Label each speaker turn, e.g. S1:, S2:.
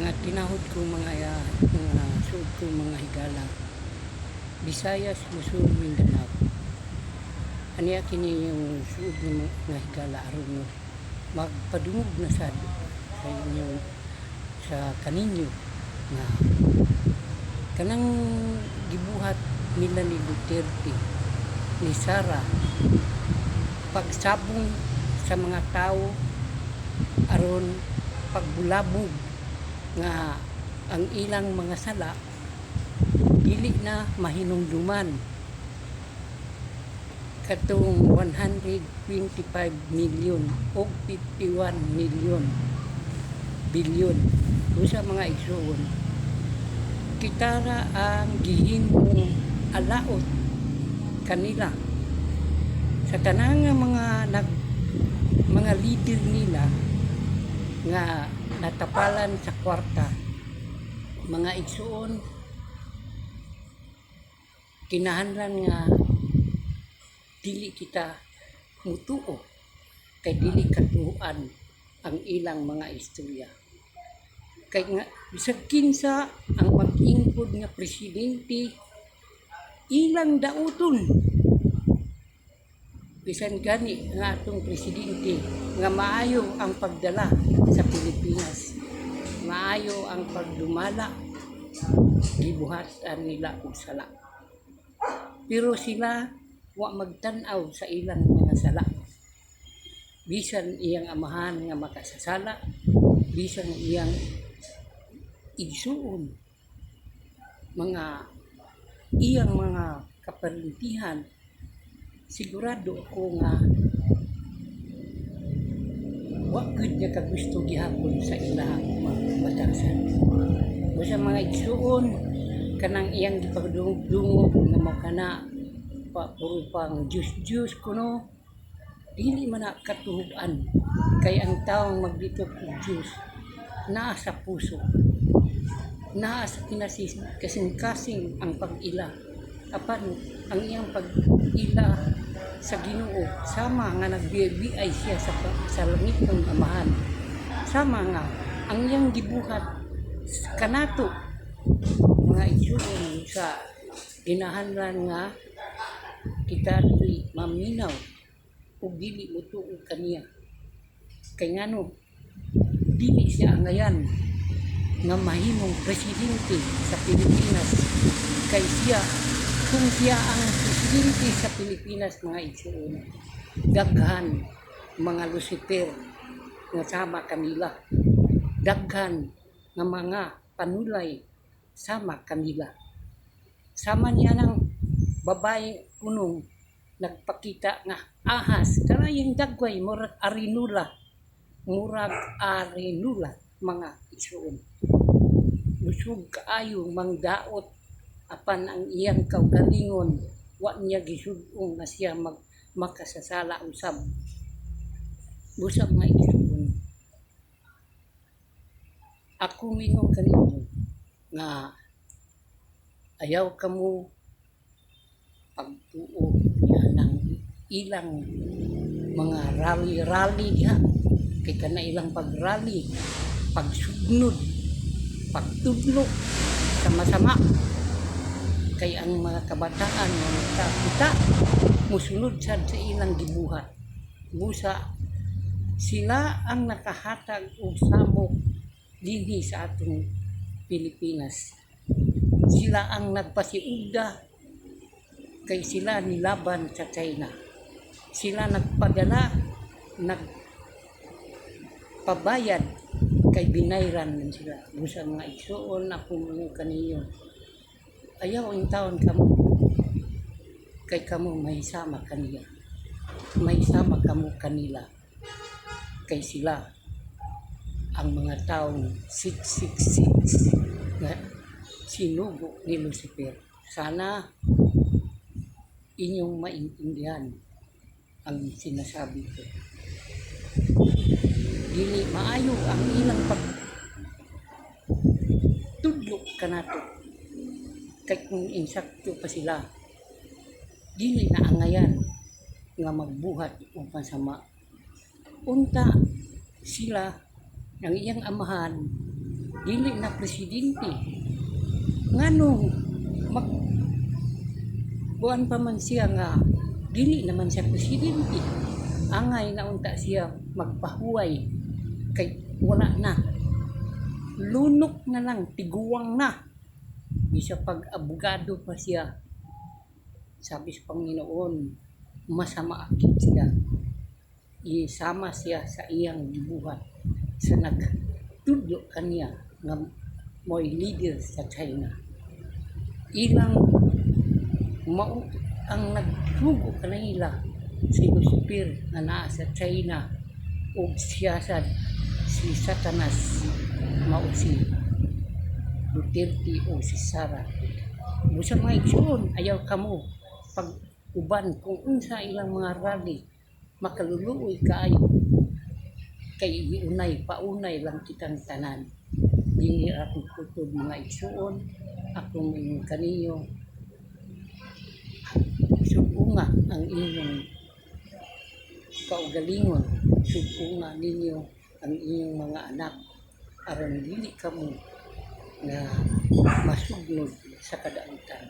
S1: Mga tinahod ko mga suod ko mga higala. Visayas, Luzon, Mindanao. Aniya kini yung suod ng mga higala aron no magpadungog na sa inyo sa kaninyo na kanang gibuhat nila ni Duterte, ni Sara, pagsabong sa mga tao aron pagbulabog nga ang ilang mga sala dili na mahinumduman katong 125 million o 51 million bilyon sa mga igsoon kitara ang gihimong alaot kanila sa tanang mga leader nila nga natapalan sa kwarta. Mga igsoon kinahanglan nga dili kita mutuo kay dili katuan ang ilang mga istorya. Kay nga bisag kinsa ang mag-ingkod nga presidente ilang dauton bisan gani nga atong presidente nga maayo ang pagdala sa Pilipinas, maayo ang pagdumala, gibuhatan nila og sala. Pero sila wa magtan-aw sa ilang mga sala. Bisan iyang amahan nga makasasala, bisan iyang igsuon, iyang mga kaparintihan, sigurado ako nga wa gud niya kagusto gihapon sa ilang mga batasan. Sa mga igsuon kanang iyang gipagdungog nga makana puro pang juice kuno dili man na katuhuan kay ang taong magdito og juice naa sa puso, naa sa kasing-kasing ang pag-ila apan ang iyang pag-ila sa Ginoo sama nga nagbiay siya sa langit ng amahan, sama nga ang iyang gibuhat kanato mga igsoon sa kinahanglan nga kita dili maminaw o dili mutuo kaniya kay ngano dili siya ngayon nga mahimong presidente sa Pilipinas kay siya kung siya ang presidente sa Pilipinas mga igsoon daghan mga Lucifer nga sama kanila, daghan nga mga panulay sama kanila, sama niya ng babae kunong nagpakita nga ahas karayong dagway murag arinula mga igsoon lusog kaayo mangdaot apan ang iyang kaugalingon wa niya gisud-ong nga siya makasasala usab. Busa mga igsoon ako mingon kanimo nga ayaw kamo pagtuo ng ilang mga rally diha kay kana ilang pagrally pagsugnod pagtudlo sama-sama kay ang mga kabataan nga kita musulod sad sa ilang gibuhat. Busa sila ang nakahatag og samok dinhi sa atong Pilipinas. Sila ang nagpasiugda kay sila nilaban sa China. Sila nagpadala, nagpabayad kay binayran man sila. Busa mga igsoon ako mo kaniyo. Ayaw ang taon kamo kay kamo may sama kaniya. May sama kamo kanila. Kay sila ang mga taong 666 na sinugo ni Lucifer. Sana inyong maintindihan ang sinasabi ko. Dili maayo ang ilang pagtudlo kanato. Kay kung insakto pa sila, dili na angayan nga magbuhat o pansama. Unta sila ang iyang amahan dili na presidente. Ngano mag buwan pa man siya nga dili naman siya presidente. Angay na unta siya magpahuway kay wala na. Lunok na lang, tiguwang na. Bisa pag abogado pa siya. Sabi sa Panginoon, masama akit siya. Isama siya sa iyang gibuhat sa nagtudlo kaniya nga mo'y leader sa China. Ilang mao ang nagtugo kanila si Lucifer na naa sa China o siyasad si Satanas mao si Duterte o si Sara. Busa mga igsoon, ayaw kamo pag uban kung unsa ilang mga rally makaluluoy kaayo kay iunay paunay lang kitang tanan. Dili akong putod mga igsoon, akong inyong kaniyo subunga ang inyong kaugalingon, subunga ninyo ang inyong mga anak aron dili kamo na masugnod sa kadautan.